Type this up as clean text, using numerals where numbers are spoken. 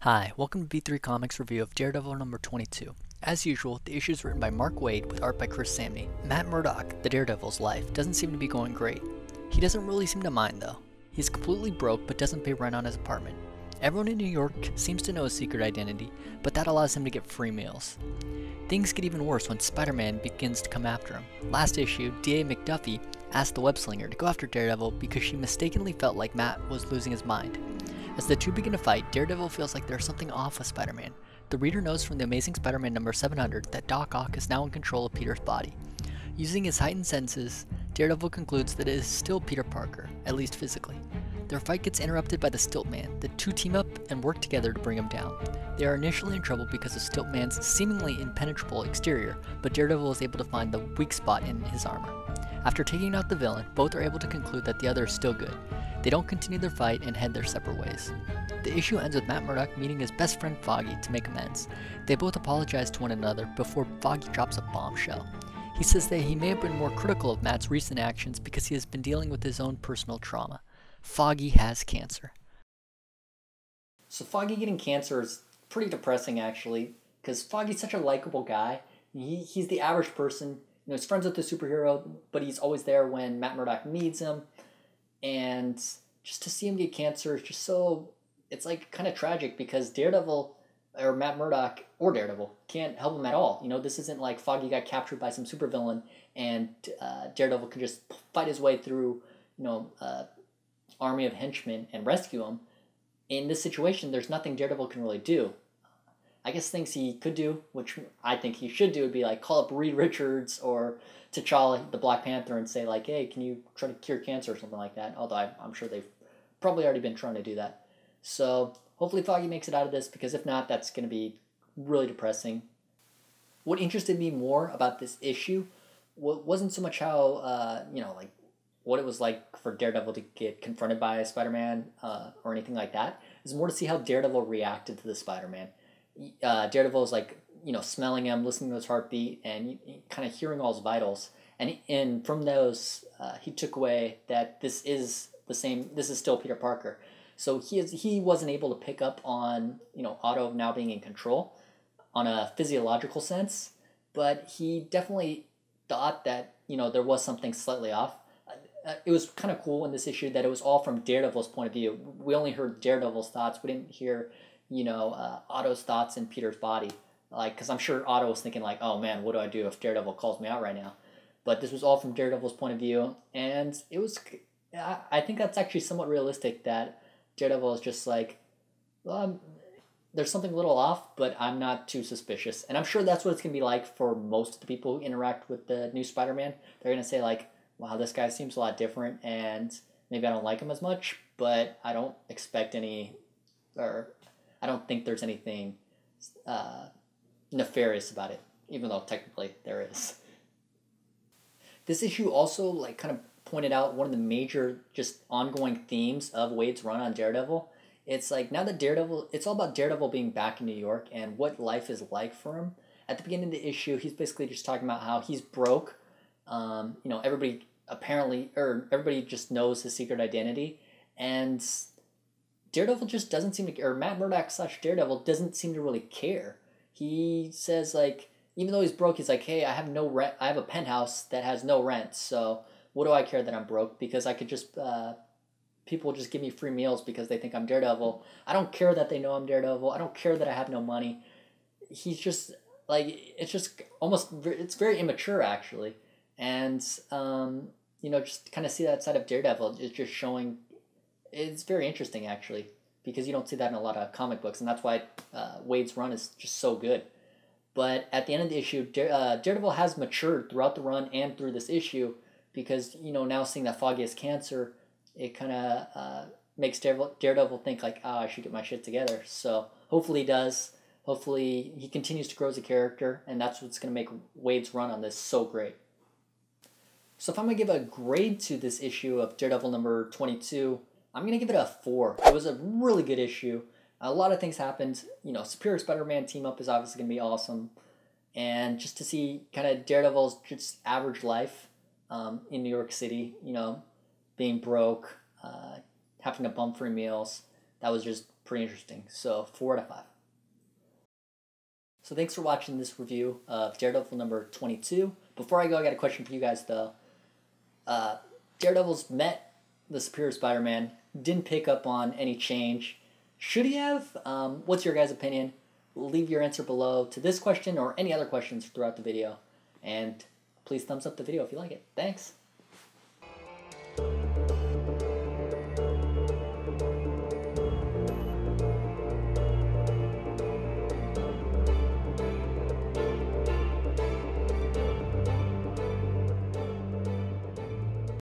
Hi, welcome to B3 Comics review of Daredevil number 22. As usual, the issue is written by Mark Waid with art by Chris Samney. Matt Murdock, the Daredevil's life, doesn't seem to be going great. He doesn't really seem to mind though. He's completely broke but doesn't pay rent on his apartment. Everyone in New York seems to know his secret identity, but that allows him to get free meals. Things get even worse when Spider-Man begins to come after him. Last issue, D.A. McDuffie asked the web-slinger to go after Daredevil because she mistakenly felt like Matt was losing his mind. As the two begin to fight, Daredevil feels like there's something off with Spider-Man. The reader knows from the Amazing Spider-Man number 700 that Doc Ock is now in control of Peter's body. Using his heightened senses, Daredevil concludes that it is still Peter Parker, at least physically. Their fight gets interrupted by the Stilt-Man. The two team up and work together to bring him down. They are initially in trouble because of Stilt-Man's seemingly impenetrable exterior, but Daredevil is able to find the weak spot in his armor. After taking out the villain, both are able to conclude that the other is still good. They don't continue their fight and head their separate ways. The issue ends with Matt Murdock meeting his best friend Foggy to make amends. They both apologize to one another before Foggy drops a bombshell. He says that he may have been more critical of Matt's recent actions because he has been dealing with his own personal trauma. Foggy has cancer. So Foggy getting cancer is pretty depressing actually, because Foggy's such a likable guy. He's the average person. He's friends with the superhero, but he's always there when Matt Murdock needs him. And just to see him get cancer is just so, it's like kind of tragic because Daredevil, or Matt Murdock, or Daredevil, can't help him at all. This isn't like Foggy got captured by some supervillain and Daredevil can just fight his way through, army of henchmen and rescue him. In this situation, there's nothing Daredevil can really do. I guess things he could do, which I think he should do, would be like call up Reed Richards or T'Challa, the Black Panther, and say like, hey, can you try to cure cancer or something like that? Although I'm sure they've probably already been trying to do that. So hopefully Foggy makes it out of this, because if not, that's going to be really depressing. What interested me more about this issue wasn't so much how, what it was like for Daredevil to get confronted by Spider-Man or anything like that. It's more to see how Daredevil reacted to the Spider-Man. Daredevil is like, smelling him, listening to his heartbeat, and kind of hearing all his vitals. And from those, he took away that this is still Peter Parker. So he wasn't able to pick up on, Otto now being in control on a physiological sense, but he definitely thought that, there was something slightly off. It was kind of cool in this issue that it was all from Daredevil's point of view. We only heard Daredevil's thoughts. We didn't hear, Otto's thoughts in Peter's body. Because I'm sure Otto was thinking like, oh man, what do I do if Daredevil calls me out right now? But this was all from Daredevil's point of view, and it was, I think that's actually somewhat realistic, that Daredevil is just like, well, there's something a little off, but I'm not too suspicious. And I'm sure that's what it's going to be like for most of the people who interact with the new Spider-Man. They're going to say like, wow, this guy seems a lot different, and maybe I don't like him as much, but I don't expect I don't think there's anything nefarious about it, even though technically there is. This issue also kind of pointed out one of the major just ongoing themes of Waid's run on Daredevil. It's like now that it's all about Daredevil being back in New York and what life is like for him. At the beginning of the issue, he's basically just talking about how he's broke. Everybody just knows his secret identity, and Daredevil just doesn't seem to, or Matt Murdock / Daredevil doesn't seem to really care. He says like, even though he's broke, he's like, hey, I have no rent. I have a penthouse that has no rent, so what do I care that I'm broke? Because I could just, people just give me free meals because they think I'm Daredevil. I don't care that they know I'm Daredevil. I don't care that I have no money. He's just like, it's just almost, it's very immature actually. And, just kind of see that side of Daredevil is just showing, it's very interesting actually, because you don't see that in a lot of comic books, and that's why Waid's run is just so good. But at the end of the issue, Daredevil has matured throughout the run and through this issue, because, now seeing that Foggy has cancer, it kind of makes Daredevil think like, oh, I should get my shit together. So hopefully he does. Hopefully he continues to grow as a character, and that's what's going to make Waid's run on this so great. So if I'm going to give a grade to this issue of Daredevil number 22, I'm going to give it a 4. It was a really good issue. A lot of things happened. Superior Spider-Man team up is obviously going to be awesome. And just to see kind of Daredevil's just average life in New York City, being broke, having to bump free meals, that was just pretty interesting. So 4 out of 5. So thanks for watching this review of Daredevil number 22. Before I go, I got a question for you guys though. Daredevil's met the Superior Spider-Man, didn't pick up on any change. Should he have? What's your guys' opinion? Leave your answer below to this question or any other questions throughout the video. And please thumbs up the video if you like it. Thanks.